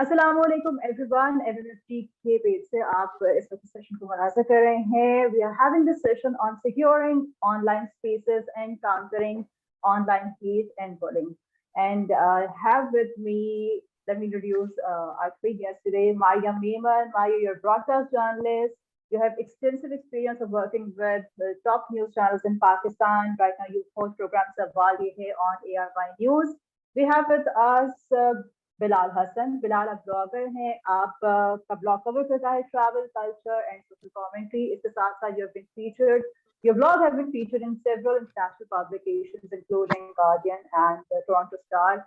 Assalamualaikum everyone, MMFT के page से आप इस वक्त सेशन को मुलाजा कर रहे हैं. We are having this session on securing online spaces and countering online hate and bullying. And I have with me, let me introduce our three guests today. Maya Maiman. Maya, you're a broadcast journalist. You have extensive experience of working with the top news channels in Pakistan. Right now, you host programs Sawal Ye Hai on ARY News. We have with us Bilal Hasan. Bilal आप blogger हैं. आप का blog cover करता है travel culture and social commentary. इसके साथ साथ you have been featured, your blog has been featured in several international publications including Guardian and the Toronto Star.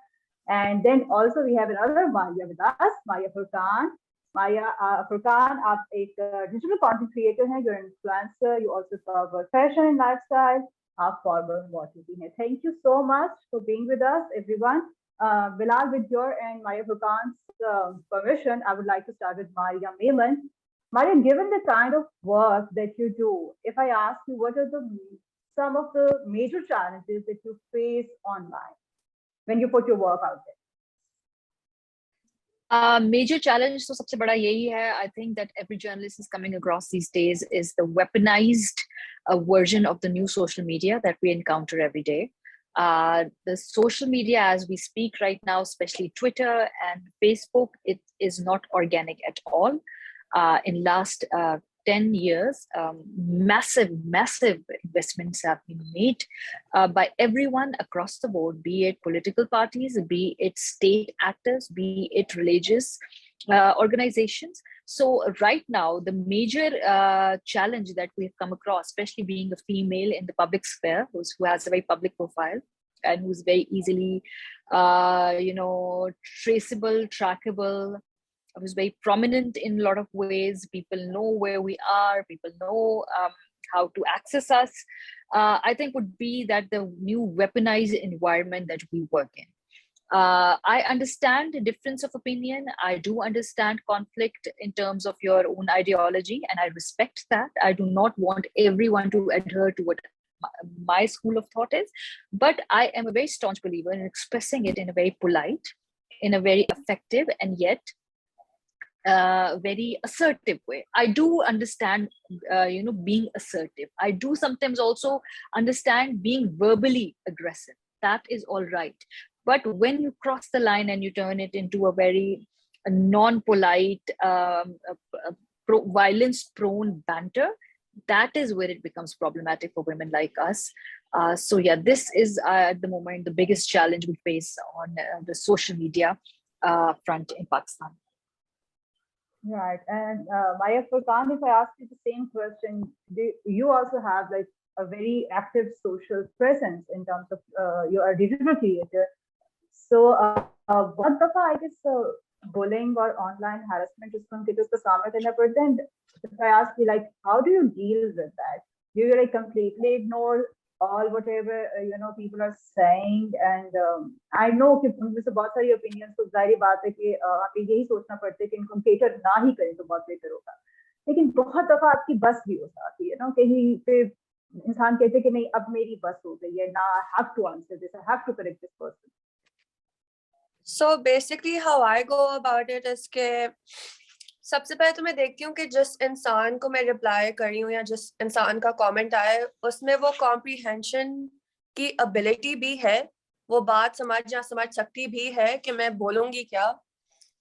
And then also we have another Maya with us, Maya Furqan. Maya Furqan, आप एक digital content creator हैं, you're an influencer, you also cover fashion and lifestyle, आप former water भी हैं. Thank you so much for being with us, everyone. Bilal, with your and Maya Furqan's permission, I would like to start with Maria Maiman. Maria, given the kind of work that you do, if I ask you what are some of the major challenges that you face online when you put your work out there? Major challenge तो सबसे बड़ा यही है. I think that every journalist is coming across these days is the weaponized version of the new social media that we encounter every day. The social media as we speak right now, especially Twitter and Facebook, it is not organic at all. In last 10 years, massive investments have been made by everyone across the board, be it political parties, be it state actors, be it religious organizations. So right now, the major challenge that we've come across, especially being a female in the public sphere, who has a very public profile and who's very easily, traceable, trackable, who's very prominent in a lot of ways. People know where we are. People know how to access us. I think would be that the new weaponized environment that we work in. I understand the difference of opinion. I do understand conflict in terms of your own ideology, and I respect that. I do not want everyone to adhere to what my school of thought is, but I am a very staunch believer in expressing it in a very polite, in a very effective, and yet very assertive way. I do understand, being assertive. I do sometimes also understand being verbally aggressive. That is all right. But when you cross the line and you turn it into a very non-polite, violence-prone banter, that is where it becomes problematic for women like us. So yeah, this is at the moment the biggest challenge we face on the social media front in Pakistan. Right. And Maya Furqan, if I ask you the same question, you also have like a very active social presence in terms of you are a digital creator. So what the I guess bullying or online harassment is going to take us the but then if I ask you like how do you deal with that? Do you like completely ignore all whatever people are saying? And I know कि उनमें से बहुत सारी opinions तो जाहिर बात है कि आप यही सोचना पड़ता है कि इनको cater ना ही करें तो बहुत बेहतर होगा. लेकिन बहुत दफा आपकी बस भी हो जाती है ना, कहीं पे इंसान कहते हैं कि नहीं अब मेरी बस हो गई है ना, I have to answer this, I have to correct this person. So basically how I go about it is कि सबसे पहले तो मैं देखती हूँ कि जिस इंसान को मैं रिप्लाई कर रही हूँ या जिस इंसान का कमेंट आया है उसमें वो कॉम्प्रीहेंशन की एबिलिटी भी है, वो बात समझ सकती भी है कि मैं बोलूँगी क्या,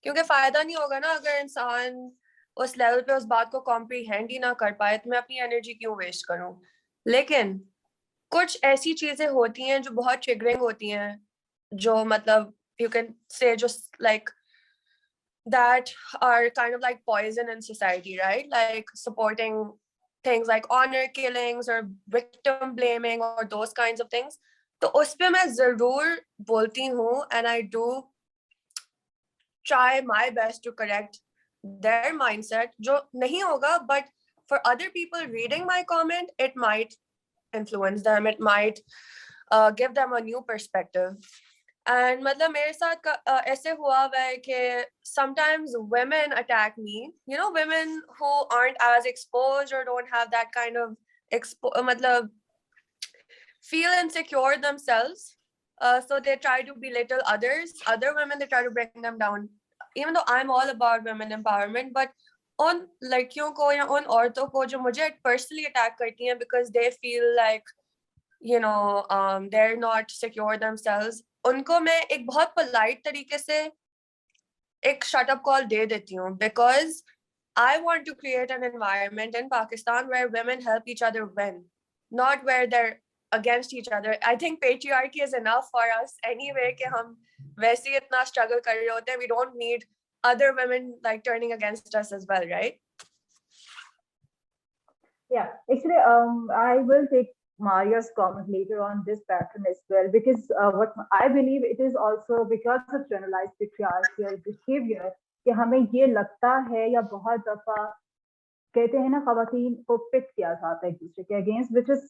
क्योंकि फायदा नहीं होगा ना अगर इंसान उस लेवल पे उस बात को कॉम्प्रीहेंड ही ना कर पाए तो मैं अपनी एनर्जी क्यों वेस्ट करूँ. लेकिन कुछ ऐसी चीजें होती हैं जो बहुत ट्रिगरिंग होती हैं, जो मतलब you can say just like that are kind of like poison in society, right? Like supporting things like honor killings or victim blaming or those kinds of things. तो उस पे मैं जरूर बोलती हूँ and I do try my best to correct their mindset. जो नहीं होगा, but for other people reading my comment, it might influence them, it might give them a new perspective. And मतलब मेरे साथ ऐसे हुआ है कि sometimes women attack me, women who aren't as exposed or don't have that kind of मतलब feel insecure themselves, so they try to belittle other women, they try to bring them down even though I'm all about women empowerment, but उन लड़कियों को या उन औरतों को जो मुझे personally attack करती हैं because they feel like, you know, they're not secure themselves, उनको मैं एक बहुत polite तरीके से एक shut up call दे देती हूँ, because I want to create an environment in Pakistan where women help each other win, not where they're against each other. I think patriarchy is enough for us anyway कि हम वैसे ही इतना struggle कर रहे होते हैं. We don't need other women like turning against us as well, right? Yeah, actually, I will take Maria's comment later on this pattern as well, because what I believe it is also because of generalized patriarchal behavior कि हमें ये लगता है या बहुत दफा कहते हैं ना खवातीन को पिट किया जाता है एक दूसरे के against, which is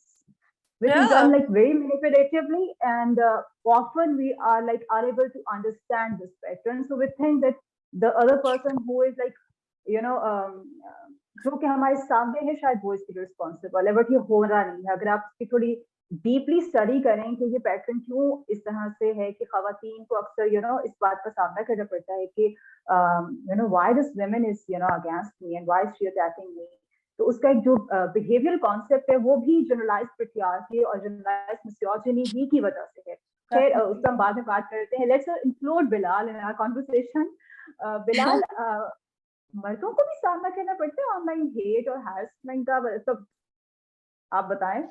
done like very manipulatively, and often we are like unable to understand this pattern, so we think that the other person who is like, you know, जो कि हमारे सामने है शायद वो इसके लिए रिस्पॉन्सिबल है, बट ये हो रहा नहीं है. अगर आप इसकी थोड़ी डीपली स्टडी करें कि ये पैटर्न क्यों इस तरह से है कि खवातीन को अक्सर इस बात का सामना करना पड़ता है कि why this woman is against me and why is she attacking मी. तो उसका एक जो बिहेवियरल कॉन्सेप्ट है वो भी जनरलाइज्ड पैट्रियार्की और जनरलाइज्ड मिसोजिनी ही की वजह से है. खैर उसका हम बाद में बात करते हैं. Let's include Bilal in our conversation. Bilal, मर्दों को भी सामना करना पड़ता है ऑनलाइन हेट और हैरेसमेंट का, सब आप बताएं.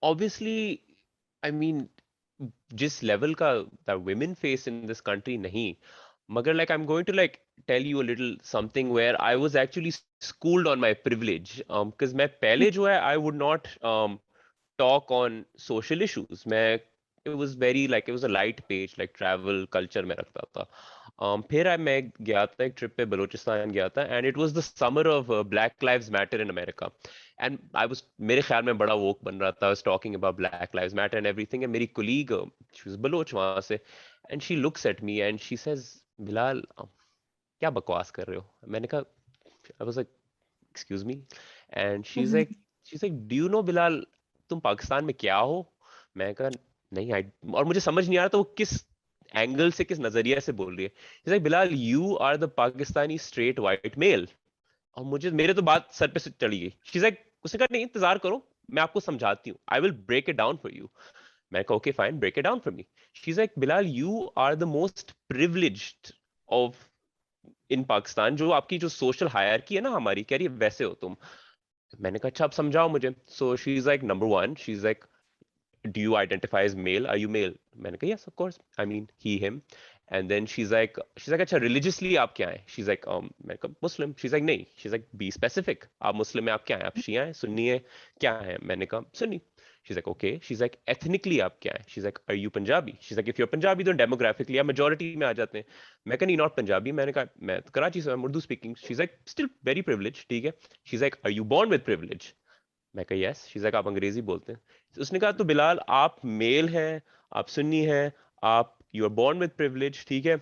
Obviously, I mean, जिस level का that women face in this country नहीं, मगर like I'm going to like tell you a little something where I was actually schooled on my privilege, because मैं पहले जो है I would not talk on social issues. It was very like it was a light page like travel culture में रखता था. फिर मैं गया था एक ट्रिप पे बलूचिस्तान गया था, and it was the summer of Black Lives Matter in America, and I was मेरे ख्याल में बड़ा woke बन रहा था. I was talking about Black Lives Matter and everything, and मेरी colleague, she was बलोच वहाँ से, and she looks at me and she says, Bilal क्या बकवास कर रहे हो? मैंने कहा, I was like, excuse me, and she's like, do you know Bilal तुम पाकिस्तान में क्या हो? मैं कहा नहीं, और मुझे समझ नहीं आ रहा था वो किस एंगल से किस नजरिया से बोल रही है. She's like, Bilal you are the Pakistani straight white male. और मेरे तो बात सर पे से चढ़ी गई. She's like, उसने कहा नहीं इंतजार करो, मैं आपको समझाती हूँ. I will break it down for you. मैं कहा okay fine, break it down for me. She's like, Bilal you are the most privileged of in Pakistan. जो आपकी जो सोशल हायरार्की है ना हमारी, कह रही है वैसे हो तुम. मैंने कहा अच्छा आप समझाओ मुझे. So she's like, number one, she's like, do you identify as male? Are you male? मैंने कहा yes of course, I mean he him. And then she's like अच्छा religiously आप क्या हैं? She's like मैंने कहा Muslim. She's like नहीं, she's like be specific. आप मुस्लिम हैं, आप क्या हैं? आप शिया हैं, सुन्नी हैं, क्या हैं? मैंने कहा Sunni. She's like okay. She's like ethnically आप क्या हैं? She's like are you Punjabi? She's like if you're Punjabi then demographically आप majority में आ जाते हैं. मैं कहा नहीं not Punjabi. मैंने कहा मैं कराची से, I'm Urdu speaking. She's like still very privileged, ठीक है. She's like are you born with privilege? मैं कहा यस. शीज़ लाइक आप अंग्रेजी बोलते हैं. उसने कहा तो बिलाल आप मेल हैं, आप सुन्नी हैं, आप you are born with privilege, ठीक है.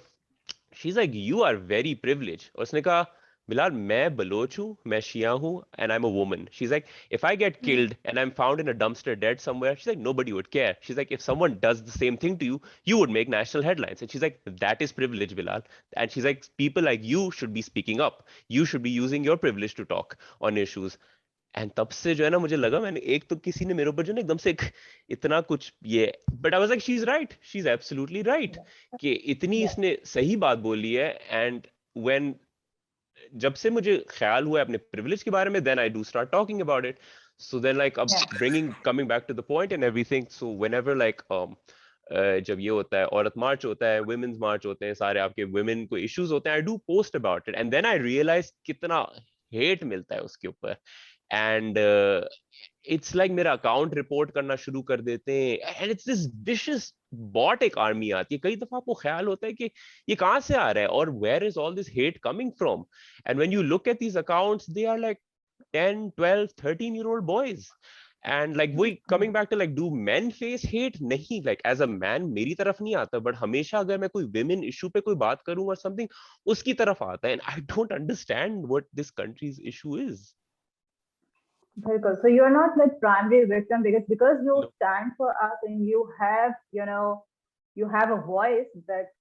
She's like you are very privilege. और उसने कहा बिलाल मैं बलोच हूँ, मैं शिया हूँ, and I am a woman. She's like if I get killed and I am found in a dumpster dead somewhere, she's like nobody would care. She's like if someone does the same thing to you, you would make national headlines. And she's like that is privilege, Bilal. And she's like people like you should be speaking up. You should be using your privilege to talk on issues. And तब से जो है ना मुझे लगा, मैंने एक तो किसी ने मेरे ऊपर जो ना एकदम से इतना कुछ ये, but I was like she is right, she is absolutely right कि इतनी इसने सही बात बोली है. एंड व्हेन जब से मुझे ख्याल हुआ अपने प्रिविलेज के बारे में, then I do start talking about it. So then like अब coming back to the point and everything. So whenever like जब ये होता है औरत मार्च होता है, वुमेन्स मार्च होते हैं, सारे आपके वुमेन को इश्यूज होते हैं, I do post about it and then I realise कितना हेट मिलता है उसके ऊपर. एंड इट्स लाइक मेरा अकाउंट रिपोर्ट करना शुरू कर देते हैं and it's this vicious bot एक आर्मी आती है. कई दफा आपको ख्याल होता है कि ये कहाँ से आ रहा है और where is all this hate coming from. And when you look at these accounts they are like 10, 12, 13-year-old boys. And like we coming back to like do men face hate? नहीं, like as a man मेरी तरफ नहीं आता, but हमेशा अगर मैं कोई women issue पे कोई बात करूँ or something, उसकी तरफ आता है. And I don't understand what this country's issue is. Very good. So you are not like primary victim because you No. stand for us and you have you have a voice that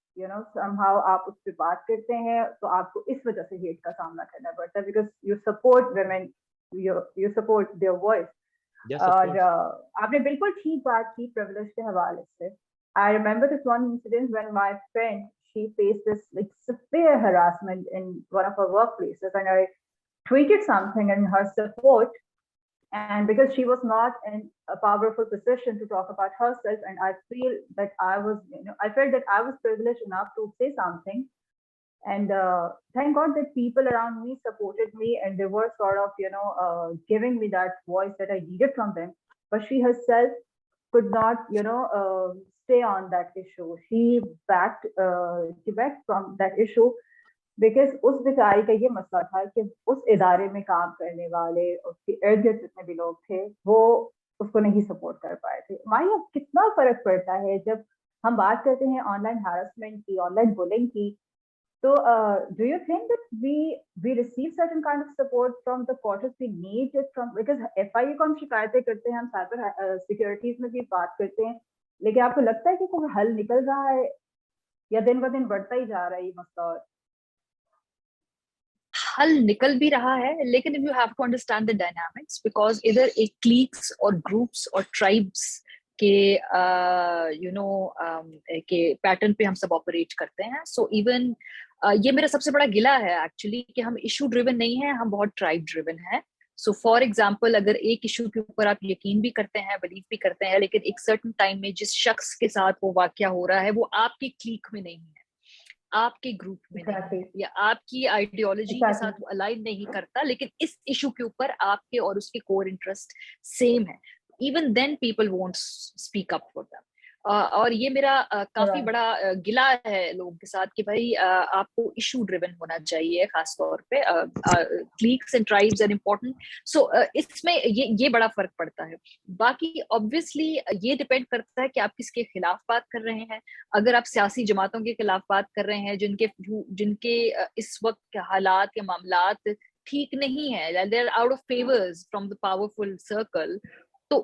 somehow आप उस पे बात करते हैं तो आपको इस वजह से हेट का सामना करना पड़ता है because you support women, you support their voice. Yes, of और course. आपने बिल्कुल ठीक बात की privilege के हवाले से. I remember this one incident when my friend, she faced this like severe harassment in one of her workplaces, and I tweeted something in her support. And because she was not in a powerful position to talk about herself, and I feel that I was, I felt that I was privileged enough to say something. And thank God that people around me supported me, and they were sort of, giving me that voice that I needed from them. But she herself could not, stay on that issue. She backed from that issue because उस बेचारी का ये मसला था कि उस इदारे में काम करने वाले उसके इर्द गिर्द जितने भी लोग थे वो उसको नहीं सपोर्ट कर पाए थे. माई अब कितना फर्क पड़ता है जब हम बात करते हैं ऑनलाइन हैरेसमेंट की, ऑनलाइन बुलिंग की. तो do you think that we receive certain kind of support from the quarters we need it from, because FIA को हम शिकायतें करते हैं, हम साइबर सिक्योरिटीज में भी बात करते हैं, लेकिन आपको लगता है कि कोई हल निकल रहा है या दिन ब दिन बढ़ता ही जा रहा है ये मसला? और हल निकल भी रहा है, लेकिन if you have to understand the dynamics, because इधर एक cliques और groups और tribes के के पैटर्न पे हम सब ऑपरेट करते हैं. सो इवन ये मेरा सबसे बड़ा गिला है एक्चुअली कि हम इशू ड्रिवन नहीं है, हम बहुत ट्राइब ड्रिवन है. सो फॉर एग्जाम्पल, अगर एक इशू के ऊपर आप यकीन भी करते हैं, बिलीव भी करते हैं, लेकिन एक सर्टन टाइम में जिस शख्स के साथ वो वाकया हो रहा है वो आपकी क्लीक में नहीं है, आपके ग्रुप में नहीं है, या आपकी आइडियोलॉजी के साथ वो अलाइन नहीं करता, लेकिन इस इशू के ऊपर आपके और उसके कोर इंटरेस्ट सेम है, even then people won't speak up for them. और ये मेरा काफी बड़ा गिला है लोगों के साथ कि भाई आपको इशू ड्रिवन होना चाहिए, खास तौर पे क्लीक्स एंड ट्राइब्स आर इम्पोर्टेंट. सो इसमें ये बड़ा फर्क पड़ता है. बाकी ऑब्वियसली ये डिपेंड करता है कि आप किसके खिलाफ बात कर रहे हैं. अगर आप सियासी जमातों के खिलाफ बात कर रहे हैं जिनके इस वक्त हालात या मामलात ठीक नहीं है, they are out of favours from the powerful circle, तो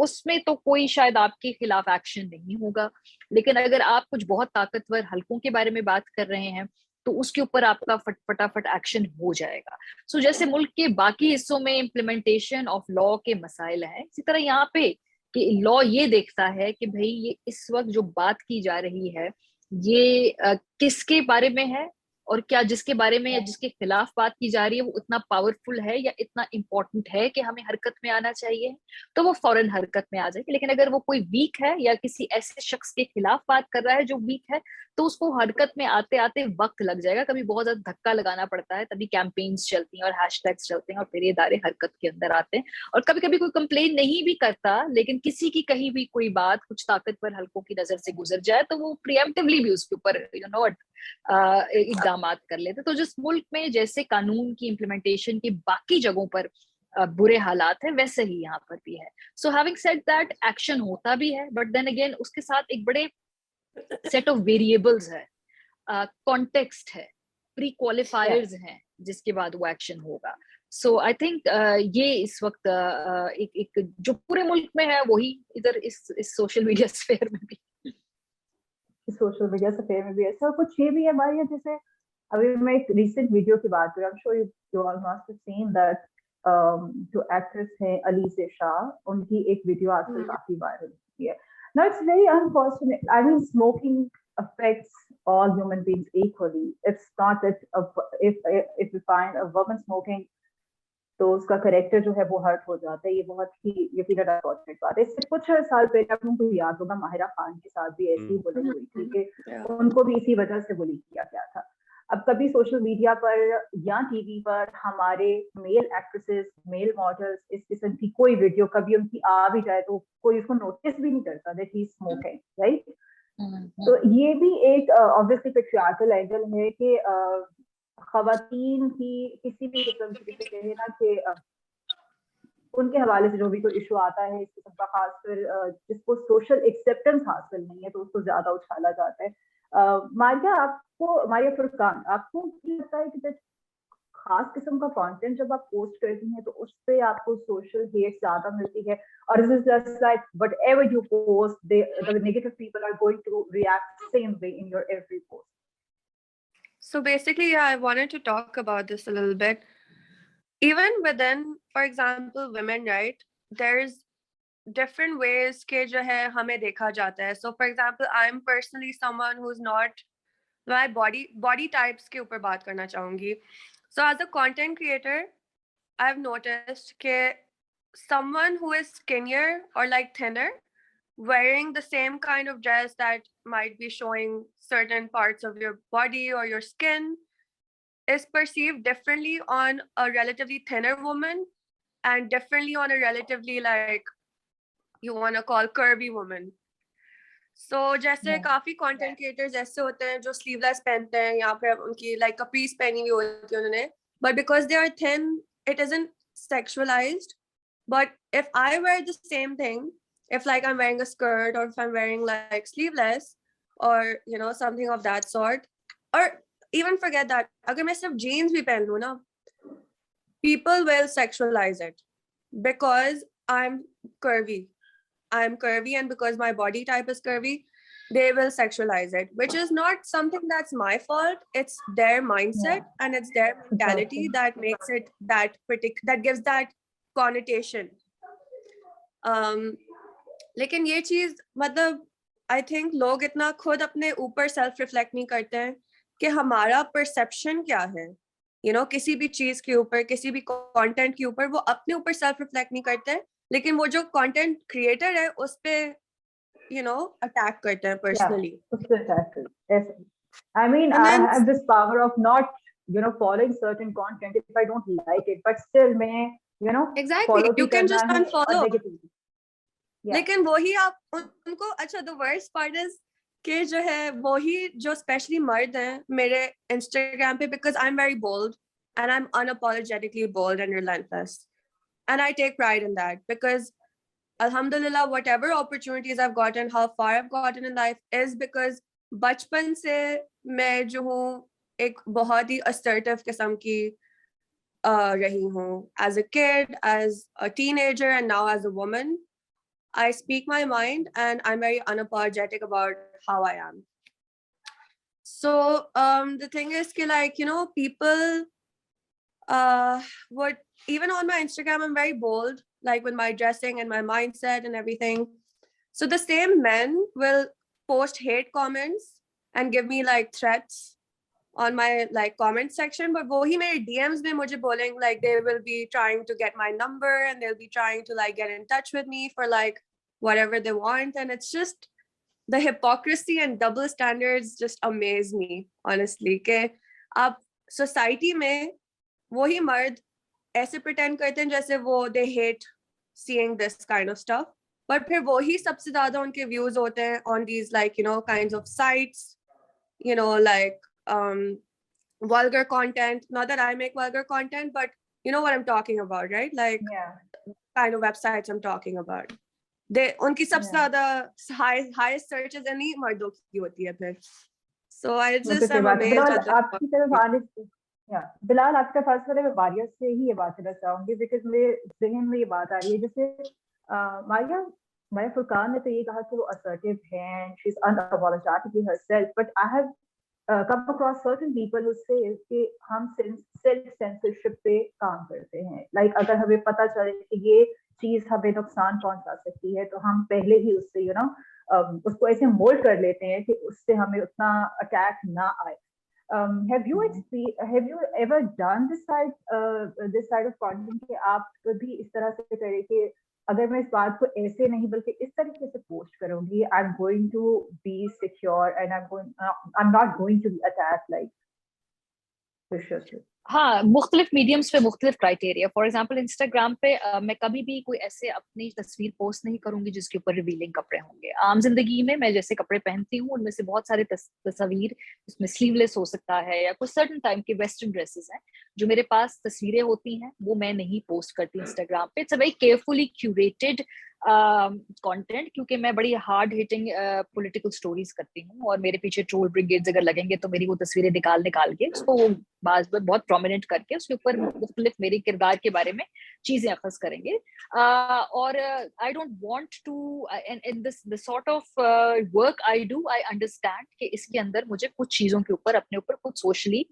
उसमें तो कोई शायद आपके खिलाफ एक्शन नहीं होगा. लेकिन अगर आप कुछ बहुत ताकतवर हलकों के बारे में बात कर रहे हैं तो उसके ऊपर आपका फटाफट एक्शन हो जाएगा. सो जैसे मुल्क के बाकी हिस्सों में इम्प्लीमेंटेशन ऑफ लॉ के मसाइल हैं, इसी तरह यहाँ पे कि लॉ ये देखता है कि भाई ये इस वक्त जो बात की जा रही है ये किसके बारे में है, और क्या जिसके बारे में या जिसके खिलाफ बात की जा रही है वो उतना पावरफुल है या इतना इम्पोर्टेंट है कि हमें हरकत में आना चाहिए, तो वो फौरन हरकत में आ जाएगी. लेकिन अगर वो कोई वीक है या किसी ऐसे शख्स के खिलाफ बात कर रहा है जो वीक है, तो उसको हरकत में आते आते वक्त लग जाएगा. कभी बहुत ज्यादा धक्का लगाना पड़ता है, तभी कैंपेन्स चलती हैं और हैशटैग्स चलते हैं और फिर ये इदारे हरकत के अंदर आते हैं. और कभी कभी कोई कंप्लेन नहीं भी करता, लेकिन किसी की कहीं भी कोई बात कुछ ताकतवर हलकों की नजर से गुजर जाए तो वो प्रिएम्प्टिवली भी उसके ऊपर इकदाम कर लेते. तो जिस मुल्क में जैसे कानून की इम्प्लीमेंटेशन की बाकी जगहों पर बुरे हालात है, वैसे ही यहाँ पर भी है. So having said that, action होता भी है, बट देन अगेन उसके साथ एक बड़े सेट ऑफ वेरिएबल्स है, कॉन्टेक्स्ट है, प्री क्वालिफायर्स हैं जिसके बाद वो एक्शन होगा. सो आई थिंक ये इस वक्त एक जो पूरे मुल्क में है वही इधर इस सोशल मीडिया स्फेयर में भी, सोशल मीडिया स्फेयर में भी ऐसा कुछ ये भी है भाई. जैसे अभी मैं एक रीसेंट वीडियो की बात करूँ, I am sure you all must have seen that जो एक्ट्रेस है अलीज़ा शाह, उनकी एक वीडियो आजकल काफी वायरल होती है. Now it's very unfortunate, I mean smoking affects all human beings equally. It's not that if we find a woman smoking तो उसका करेक्टर जो है वो हर्ट हो जाता है. ये बहुत ही यकीनन अनफॉर्चुनेट बात है. इससे कुछ साल पहले आपको याद होगा माहिरा खान के साथ भी ऐसी बुलिंग हुई थी कि उनको भी इसी वजह से बुली किया गया था. अब कभी सोशल मीडिया पर या टीवी पर हमारे मेल एक्ट्रेसेस, मेल मॉडल्स, इस किस्म की कोई वीडियो कभी उनकी आ भी जाए तो कोई उसको नोटिस भी नहीं करता that he is smoking, right? तो ये भी एक ऑब्वियसली पेट्रियार्कल एंगल है कि खवातीन की किसी भी किस्म की कहे ना कि उनके हवाले से जो भी कोई इशू आता है इस किस्म का, खासकर जिसको सोशल एक्सेप्टेंस हासिल नहीं है तो उसको ज्यादा उछाला जाता है. मारिया फुरकान, आपको क्या लगता है कि खास किस्म का कंटेंट जब आप पोस्ट करती हैं तो उस पे आपको सोशल हेट ज्यादा मिलती है, और this is just like whatever you post, the negative people are going to react same way in your every post. So basically, yeah, I wanted to talk about this a little bit. Even within, for example, women, right? There's different ways के जो है हमें देखा जाता है. So for example, I'm personally someone who's not, my body types के ऊपर बात करना चाहूँगी. So as a content creator, I've noticed that someone who is skinnier or like thinner, wearing the same kind of dress that might be showing certain parts of your body or your skin, is perceived differently on a relatively thinner woman and differently on a relatively, like, you want to call curvy woman. So जैसे Yeah. काफी content creators ऐसे होते हैं जो sleeveless पहनते हैं या फिर उनकी like capris पहनी हुई होती है उन्होंने, but because they are thin it isn't sexualized. But if I wear the same thing, if like I'm wearing a skirt or if I'm wearing like sleeveless or you know something of that sort, or even forget that, अगर मैं सिर्फ jeans भी पहन लूँ ना, people will sexualize it because I'm curvy. I'm curvy, and because my body type is curvy, they will sexualize it, which is not something that's my fault. It's their mindset and it's their mentality that makes it that that gives that connotation. लेकिन ये चीज मतलब I think लोग इतना खुद अपने ऊपर self reflect नहीं करते हैं कि हमारा perception क्या है, you know, किसी भी चीज के ऊपर, किसी भी content के ऊपर वो अपने ऊपर self reflect नहीं करते हैं, लेकिन वो जो कंटेंट क्रिएटर है उस पे you know अटैक करते हैं पर्सनली. उस पे attack करते हैं. Yes. I mean, And I then- have this power of not, you know, following certain content if I don't like it, but still मैं, you know, Exactly, follow you भी can करना just है और unfollow. negativity. Yeah. लेकिन वही आप उनको, अच्छा the worst part is कि जो है वही जो स्पेशली मर्द हैं मेरे इंस्टाग्राम पे, because I'm very bold and I'm unapologetically bold and relentless, and I take pride in that because alhamdulillah whatever opportunities I've gotten, how far I've gotten in life is because बचपन से मैं जो हूँ एक बहुत ही assertive किस्म की रही हूँ. As a kid, as a teenager, and now as a woman, I speak my mind and I'm very unapologetic about how I am. So the thing is कि like, you know, people would, even on my Instagram I'm very bold, like with my dressing and my mindset and everything. So the same men will post hate comments and give me like threats on my like comment section, but wohi mere DMs mein mujhe boleंगे, like they will be trying to get my number and they'll be trying to like get in touch with me for like whatever they want. And it's just the hypocrisy and double standards just amaze me, honestly. के आप society में वही मर्द ऐसे pretend करते हैं जैसे वो they hate seeing this kind of stuff, but फिर वही सबसे ज़्यादा उनके views होते हैं on these like, you know, kinds of sites, you know, like vulgar content. Not that I make vulgar content, but you know what I'm talking about, right? Like kind of websites I'm talking about. They उनकी सबसे ज़्यादा highest searches इन्हीं मर्दों की होती है फिर. So I just am amazed at the आपकी तरफ आने से, बिलाल आपकी तरफ फर्स्ट वाले में मारिया से ही ये बात करना चाहूंगी बिकॉज मेरे जहन में ये बात आ रही है. जैसे मारिया फुरकान ने तो ये कहा कि वो assertive हैं, she's unapologetically herself, but I have come across certain people who say कि हम self censorship पे काम करते हैं. Like अगर हमें पता चले कि ये चीज हमें नुकसान पहुंचा सकती है तो हम पहले ही उससे you know उसको ऐसे मोल्ड कर लेते हैं कि उससे हमें उतना अटैक ना आए. Have you ever done this side of content कि आप कभी इस तरह से करें कि अगर मैं इस बात को ऐसे नहीं बल्कि इस तरीके से पोस्ट करूंगी, I'm going to be secure and I'm not going to be attacked like viciously. हाँ, मुख्तलिफ मीडियम्स पे मुख्तलिफ क्राइटेरिया. फॉर एग्जांपल इंस्टाग्राम पे मैं कभी भी कोई ऐसे अपनी तस्वीर पोस्ट नहीं करूंगी जिसके ऊपर रिवीलिंग कपड़े होंगे. आम जिंदगी में मैं जैसे कपड़े पहनती हूँ उनमें से बहुत सारे तस्वीर जिसमें स्लीवलेस हो सकता है या कुछ सर्टन टाइम के वेस्टर्न ड्रेसेस हैं जो मेरे पास तस्वीरें होती हैं वो मैं नहीं पोस्ट करती इंस्टाग्राम पे. It's a very carefully curated content क्योंकि मैं बड़ी हार्ड हिटिंग पॉलिटिकल स्टोरीज करती हूँ और मेरे पीछे ट्रोल ब्रिगेड्स अगर लगेंगे तो मेरी वो तस्वीरें निकाल के उसको बहुत प्रोमिनेंट करके उसके ऊपर मुख्तलिफ मेरे किरदार के बारे में चीजें अखज़ करेंगे। और I don't want to in this sort of work I do, I understand कि इसके अंदर मुझे कुछ चीजों के ऊपर अपने ऊपर कुछ सोशली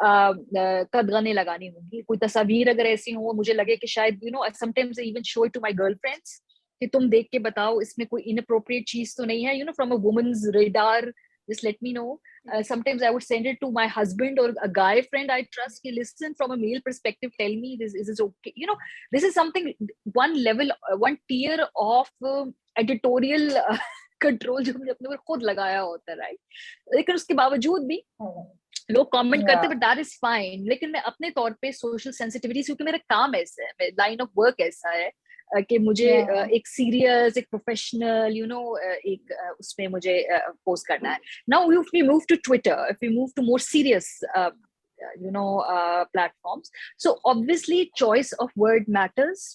कदगने लगानी होंगी। कोई तस्वीर अगर ऐसी हो, मुझे लगे कि शायद sometimes I even show it to my girlfriends कि तुम देख के बताओ इसमें कोई इनअप्रोप्रिएट चीज तो नहीं है, from a women's radar, just let me know. Sometimes I would send it to my husband or a guy friend I trust. Ki listen, from a male perspective, tell me this is okay. This is something, one level, one tier of editorial control जो हमने अपने ऊपर खुद लगाया होता है, right? लेकिन उसके बावजूद भी लोग कमेंट करते हैं, बट दैट इज फाइन। लेकिन मैं अपने तौर पे सोशल सेंसिटिविटी, क्योंकि मेरा काम ऐसा है, लाइन ऑफ वर्क ऐसा है कि मुझे एक सीरियस, एक प्रोफेशनल, एक उसमें मुझे पोस्ट करना है। Now if we move to Twitter, if we move to more serious platforms, so obviously choice of word matters,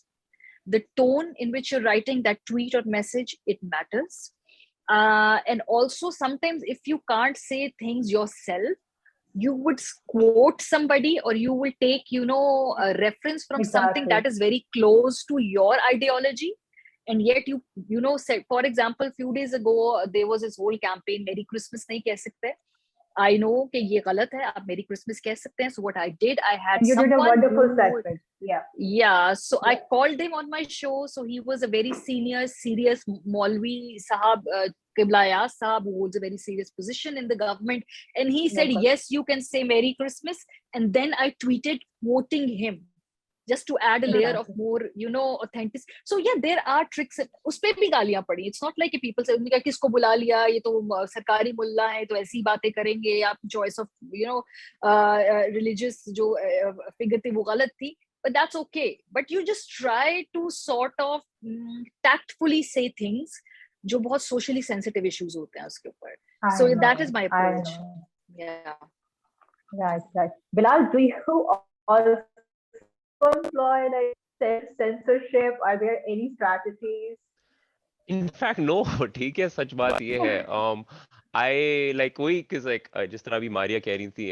the tone in which you're writing that tweet or message, it matters, and also sometimes if you can't say things yourself, you would quote somebody, or you will take a reference from something that is very close to your ideology, and yet said, for example, few days ago there was this whole campaign, Merry Christmas nahi keh sakte, I know कि ये गलत है, आप मेरी Christmas कह सकते हैं. So what I did, I had and you someone did a wonderful who, segment. yeah, so I called him on my show. So he was a very senior, serious Maulvi Sahab, Qibla Yas Sahab, who holds a very serious position in the government, and he said, yes, you can say Merry Christmas, and then I tweeted quoting him, just to add a layer of more, authentic. So yeah, there are tricks. उस पे भी गालियां पड़ी. It's not like people say, उन्होंने कहा किसको बुला लिया, ये तो सरकारी मुल्ला है, तो ऐसी बातें करेंगे, आपकी choice of, religious जो figure थी वो गलत थी. But that's okay. But you just try to sort of tactfully say things जो बहुत socially sensitive issues होते हैं उसके ऊपर. So that is my approach. Yeah. Right. Bilal, do you also employ like self-censorship? Are there any strategies? In fact, no. ठीक है, सच बात ये है. I like वही cause like जिस तरह अभी मारिया कह रही थी,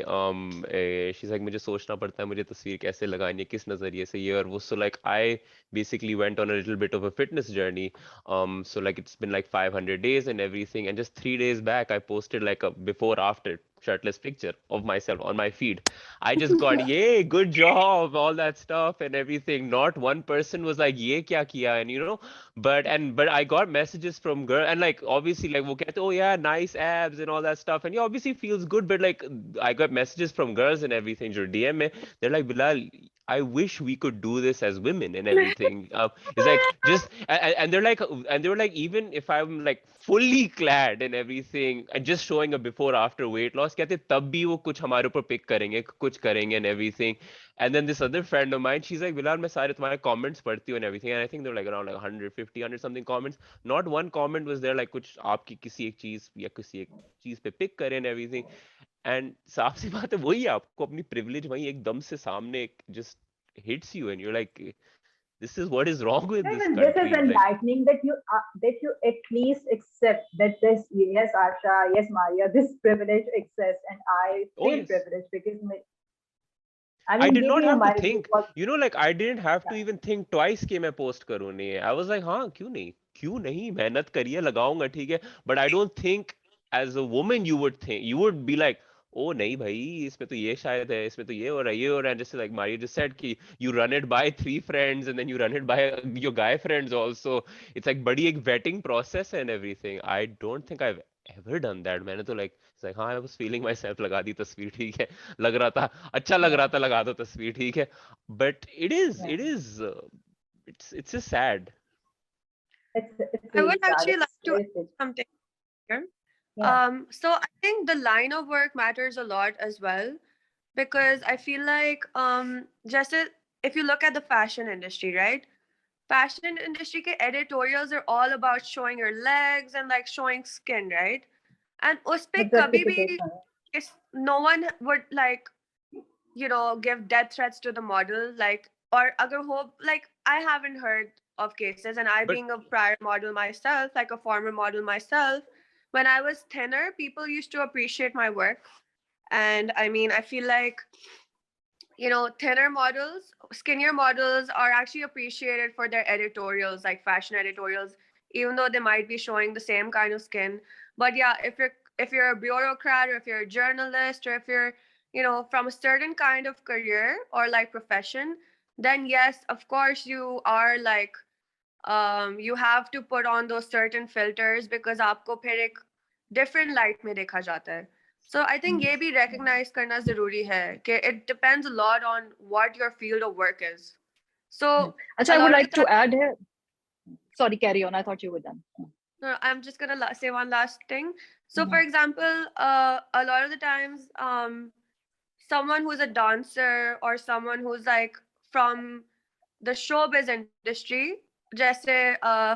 she's like मुझे सोचना पड़ता है मुझे तस्वीर कैसे लगानी है, किस नजरिए से, ये और वो. So like I basically went on a little bit of a fitness journey. So like it's been like 500 days and everything, and just 3 days back I posted like a before after shirtless picture of myself on my feed. I just got yay, good job, all that stuff and everything. Not one person was like ye kya kiya, and but I got messages from girl, and like obviously like wo kehte, oh yeah, nice abs and all that stuff, and yeah, obviously feels good, but like I got messages from girls and everything, jo DM mein, they're like, Bilal, I wish we could do this as women and everything. It's like just and they're like, and they were like, even if I'm like fully clad and everything and just showing a before after weight loss, कहते तब भी वो कुछ हमारे ऊपर pick करेंगे, कुछ करेंगे and everything. And then this other friend of mine, she's like, Bilal, मैं सारे तुम्हारे comments पढ़ती हूँ and everything, and I think they're like around like 100 something comments. Not one comment was there like कुछ आपकी किसी एक चीज या किसी एक चीज पे पिक करें and everything. And साफ सी बात है, वही आपको अपनी privilege वही एकदम से सामने just hits you and you're like, this is what is wrong with this country. This is enlightening that you at least accept that this, yes, Asha, yes, Maria, this privilege exists, and I feel privileged because I did not have to think, like I didn't have to even think twice कि मैं post करूँ नहीं. I was like, हाँ, क्यों नहीं, मेहनत करिए, लगाऊंगा, ठीक है. But I don't think as a woman you would be like, oh नहीं भाई, इसमें तो ये शायद है, इसमें तो ये हो रहा है, just like Maria just said कि you run it by 3 friends and then you run it by your guy friends also. It's like बड़ी एक vetting process and everything. I don't think I've ever done that. मैंने तो like हाँ, I was feeling myself, लगा दी तस्वीर, ठीक है, लग रहा था, अच्छा लग रहा था, लगा दो तस्वीर, ठीक है. But it's just sad. I would actually like to add something here. So I think the line of work matters a lot as well, because I feel like just if you look at the fashion industry, right? Fashion industry ke editorials are all about showing your legs and like showing skin, right? And uspe kabhi bhi no one would like, give death threats to the model, like, or agar ho, like I haven't heard of cases, and I being a prior model myself, like a former model myself, when I was thinner, people used to appreciate my work. And I mean, I feel like you know, thinner models, skinnier models are actually appreciated for their editorials, like fashion editorials, even though they might be showing the same kind of skin. But yeah, if you're a bureaucrat, or if you're a journalist, or if you're, you know, from a certain kind of career or like profession, then yes, of course you are like, you have to put on those certain filters, because आपको फिर एक different light में देखा जाता है. So I think ये भी recognize करना जरूरी है कि it depends a lot on what your field of work is. So Acha, a I would lot of like the to time, add here. Sorry, carry on. I thought you were done. no, I'm just gonna say one last thing. So for Mhm. example, a lot of the times, someone who's a dancer or someone who's like from the showbiz industry, जैसे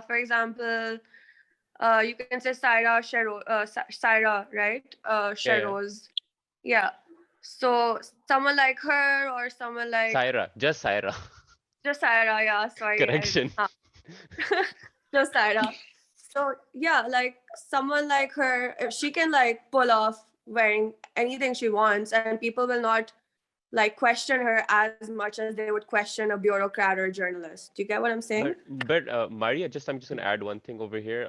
for example, you can say Saira, right? Yeah, yeah. Sheroz. Yeah. So someone like her, or someone like Saira, just Saira. just Saira, yeah, sorry. Correction. Just Saira. So yeah, like someone like her, if she can like pull off wearing anything she wants, and people will not like question her as much as they would question a bureaucrat or a journalist. Do you get what I'm saying? But Maria, I'm just gonna add one thing over here.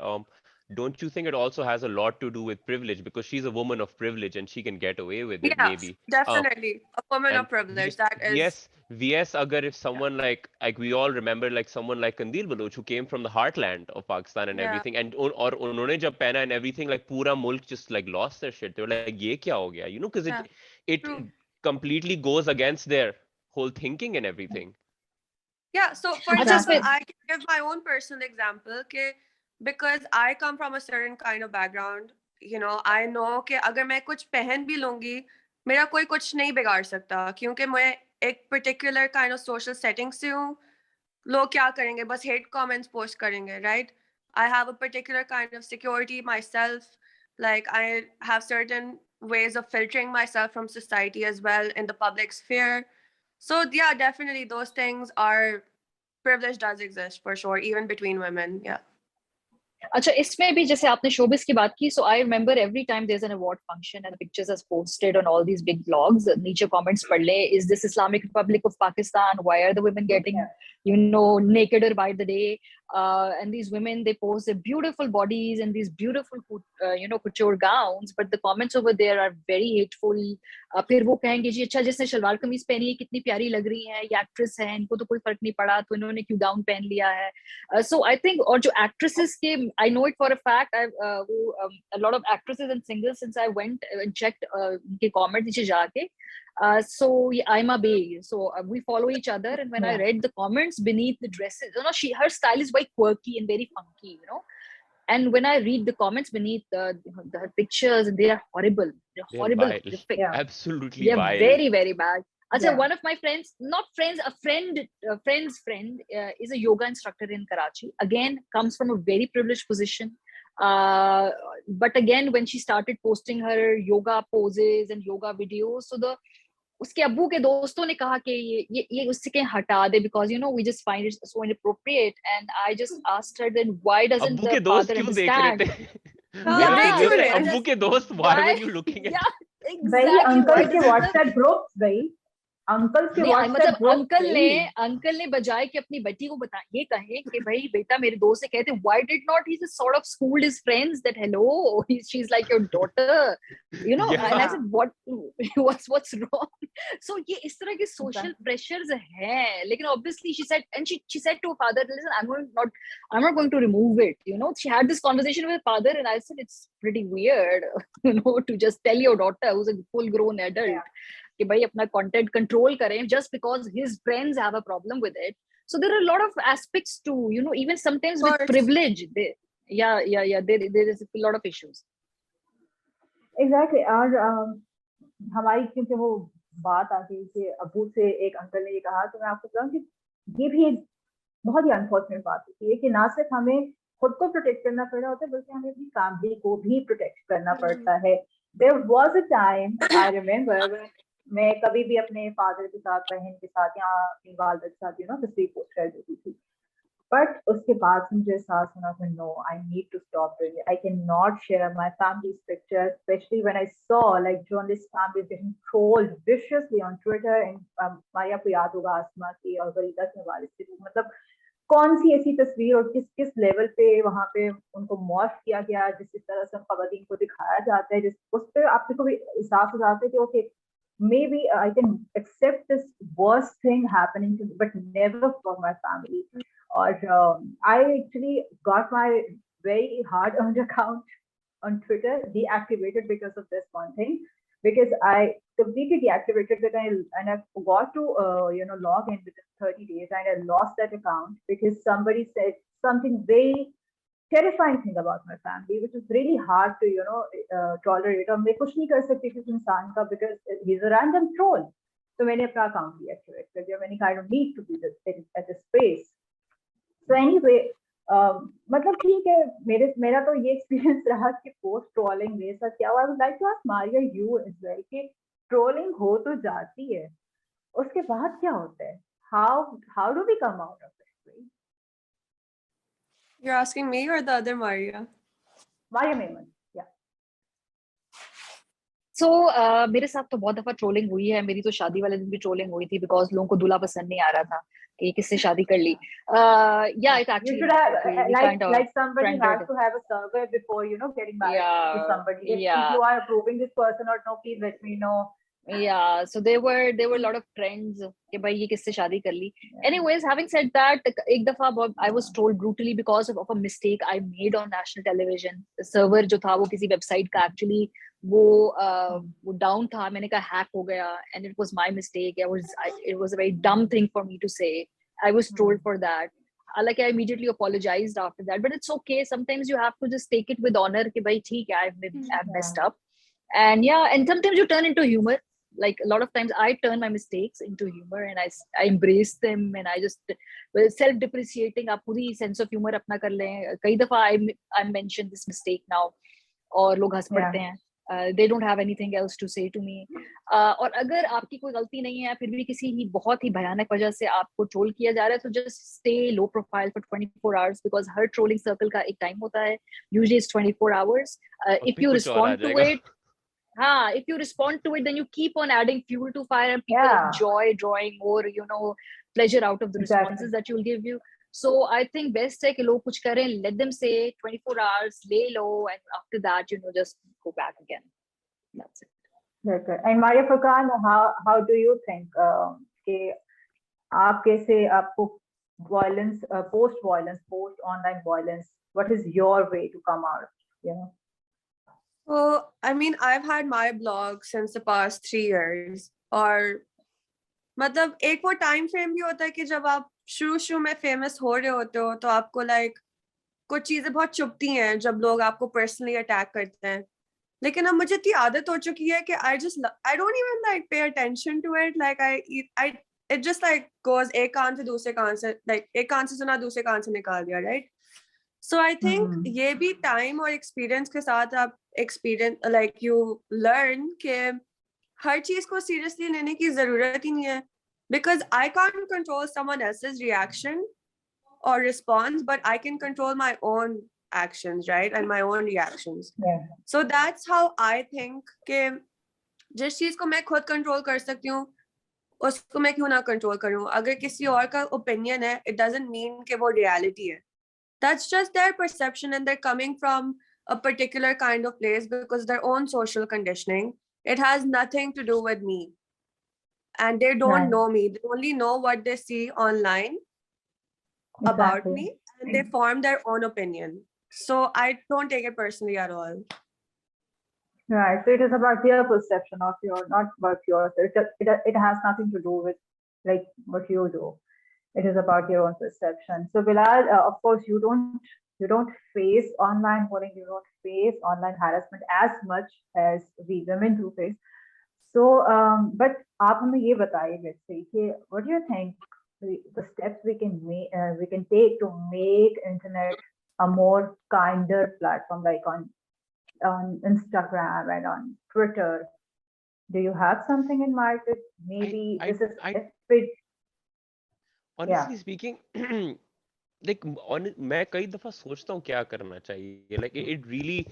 Don't you think it also has a lot to do with privilege, because she's a woman of privilege and she can get away with it Yeah, maybe. definitely. A woman And of privilege. That is, VS agar if yeah. someone like we all remember like someone like Kandil Baloch who came from the heartland of Pakistan and Yeah, everything, and or unhone jab pehna and everything, like pura mulk just like lost their shit. They were like ye kya ho gaya, because yeah, it true. completely goes against their whole thinking and everything. Yeah, so for Acha, example, isme I can give my own personal example. Okay, because I come from a certain kind of background, you know, I know कि अगर मैं कुछ पहन भी लूंगी, मेरा कोई कुछ नहीं बिगाड़ सकता, क्योंकि मैं एक particular kind of social setting से हूँ. लोग क्या करेंगे, बस hate comments post करेंगे, right? I have a particular kind of security myself. Like I have certain ways of filtering myself from society as well in the public sphere. So yeah, definitely those things are, privilege does exist for sure, even between women. Yeah. अच्छा, इसमें भी जैसे आपने showbiz की बात की, so I remember every time there's an award function and the pictures are posted on all these big blogs, नीचे comments पढ़ ले, is this Islamic Republic of Pakistan? Why are the women getting, nakeder by the day? And these women, they post their beautiful bodies and these beautiful, couture gowns, but the comments over there are very hateful. फिर वो कहेंगे जी अच्छा जिसने शलवार कमीज पहनी है कितनी प्यारी लग रही है, ये एक्ट्रेस है, इनको तो कोई फर्क नहीं पड़ा, तो इन्होंने क्यों गाउन पहन लिया है. So I think, और जो actresses के, I know it for a fact, a lot of actresses and singers, since I went and checked उनके comments नीचे जाके, so I'm a bae, so we follow each other, and when I read the comments beneath the dresses, her style is very quirky and very funky, and when I read the comments beneath the pictures, and they are horrible. They're They're horrible, vile. horrific. Absolutely They're vile. very, very bad. Achha, one of my friends, not friends, a friend's friend, is a yoga instructor in Karachi. Again, comes from a very privileged position. But again, when she started posting her yoga poses and yoga videos, so उसके अब्बू के दोस्तों ने कहा कि ये उससे कहीं हटा दे, because we just find it so inappropriate, and I just asked her, then why doesn't अब्बू the के दोस्त father क्यों देख रहे understand? थे? हाँ, Very Yeah, क्यों curious. नहीं? अब्बू के दोस्त, why were you looking at? yeah, भाई exactly. Why अंकल के doesn't the व्हाट्सएप ग्रुप्स भाई, अंकल के नहीं, व्हाट्सएप मतलब ग्रुप्स भाई. अंकल ने बजाय कि अपनी बेटी को बता ये कहे कि भाई बेटा मेरे दोस्त से कहते why did not he just sort of schooled his friends that hello she's like your daughter, Yeah. and I said what's wrong. So ये इस तरह के social pressures हैं, लेकिन obviously she said, and she said to her father, listen, I'm not going to remove it, she had this conversation with her father, and I said it's pretty weird to just tell your daughter who's a full grown adult कि भाई अपना content control करें just because his friends have a problem with it. So there are a lot of aspects to, even sometimes with privilege, there is a lot of issues. Exactly. और हमारी क्योंकि वो बात आ गई कि अबू से एक अंकल ने ये कहा, तो मैं आपको बताऊं कि ये भी एक बहुत ही अनफॉर्चुनेट बात होती है कि ना सिर्फ हमें खुद को प्रोटेक्ट करना पड़ रहा होता है, बल्कि हमें अपनी फैमिली को भी प्रोटेक्ट करना पड़ता है. There was a time, I remember, मैं कभी भी अपने फादर के साथ, बहन के साथ या अपनी वालदा के साथ तस्वीर पोस्ट कर देती थी, But उसके बाद से मुझे एहसास हुआ कि no, I need to stop doing it. I cannot share my family's pictures, especially when I saw like journalist families getting trolled viciously on Twitter. And Maria को याद होगा आसमा की और वरीदा के हवाले से, मतलब कौन सी ऐसी तस्वीर और किस किस लेवल पे वहां पे उनको मॉर्फ किया गया, जिस तरह से खवातीन को दिखाया जाता है, जिस उस पर आपको भी एहसास हो जाता है कि okay, maybe I can accept this worst thing happening to me, but never for my family. Or I actually got my very hard-earned account on Twitter deactivated because of this one thing, because I completely deactivated it, and I forgot to log in within 30 days, and I lost that account because somebody said something very terrifying thing about my family, which is really hard to tolerate. और मैं कुछ नहीं कर सकती किसी इंसान का because he's a random troll. तो मैंने अपना अकाउंट deactivate कर दिया. मैंने कहा I don't need to be at this space. So anyway, मतलब ठीक है, मेरा तो ये एक्सपीरियंस रहा कि पोस्ट ट्रोलिंग मेरे साथ क्या हुआ. I would like to ask Maria you as well कि ट्रोलिंग हो तो जाती है, उसके बाद क्या होता है? How do we come out of it? You're asking me or the other Maria? Maria Maiman, yeah. So मेरे साथ तो बहुत दफा ट्रोलिंग हुई है. मेरी तो शादी वाले दिन भी ट्रोलिंग हुई थी बिकॉज लोगों को दूल्हा पसंद नहीं आ रहा था कि ये किससे शादी कर ली. Yeah, it You actually should have happened. We kind of like somebody has trended. to have a survey before getting married to Yeah, somebody. If yeah. you are approving this person or no, please let me know. Yeah, so there were a lot of trends कि भाई ये किससे शादी कर ली. Anyways, having said that, एक दफा I was trolled brutally because of a mistake I made on national television. Server जो था वो किसी website का actually वो down था. मैंने कहा hack हो गया, and it was my mistake. It was a very dumb thing for me to say. I was trolled for that. Like I immediately apologized after that, but it's okay. Sometimes you have to just take it with honor कि भाई ठीक है, I've messed up. And yeah, and sometimes you turn into humor. Like a lot of times I turn my mistakes into humor, and I embrace them, and I just self depreciating आप पूरी sense of humor अपना कर लें. कई दफा I mentioned this mistake now और लोग हंस पड़ते हैं. They don't have anything else to say to me. और अगर आपकी कोई गलती नहीं है फिर भी किसी ही बहुत ही भयानक वजह से आपको ट्रोल किया जा रहा है, तो just stay low profile for 24 hours because her trolling circle का एक time होता है. Usually it's 24 hours. If you respond to it, if you respond to it, then you keep on adding fuel to fire, and people enjoy drawing more, pleasure out of the responses that you'll give you. So I think best है कि लोग कुछ करें, let them say 24 hours, lay low, and after that, just go back again. That's it. Very good. And Maria Furqan, how do you think कि आप कैसे आपको violence, post online violence, what is your way to come out? Well, I mean, I've had my blog since the past 3 years. और मतलब एक वो time frame भी होता है कि जब आप शुरू में फेमस हो रहे होते हो तो आपको कुछ चीजें बहुत चुभती हैं जब लोग आपको पर्सनली अटैक करते हैं. लेकिन अब मुझे इतनी आदत हो चुकी है कि I don't even pay attention to it. It just goes एक कान से दूसरे कान से, एक कान से सुना दूसरे कान से निकाल दिया, right? So I think ये भी टाइम और एक्सपीरियंस के साथ आप you learn कि हर चीज को सीरियसली लेने की जरूरत ही नहीं है, because I can't control someone else's reaction or response, but I can control my own actions, right? And my own reactions. Yeah. So that's how I think कि जिस चीज को मैं खुद कंट्रोल कर सकती हूँ उसको मैं क्यों ना कंट्रोल करूँ. अगर किसी और का ओपिनियन है, it doesn't mean कि वो reality है. That's just their perception, and they're coming from a particular kind of place because their own social conditioning. It has nothing to do with me, and they don't know me. They only know what they see online about me, and they form their own opinion. So I don't take it personally at all. Right. So it is about their perception of not about yours. It has nothing to do with what you do. It is about your own perception. So Bilal, of course, you don't face online bullying, you don't face online harassment as much as we women do face. So, but आप हमें ये बताइए, let's say, कि what do you think the steps we can take to make internet a more kinder platform, like on Instagram and on Twitter? Do you have something in mind? Maybe this is honestly speaking, like मैं कई दफा सोचता हूँ क्या करना चाहिए, like it really,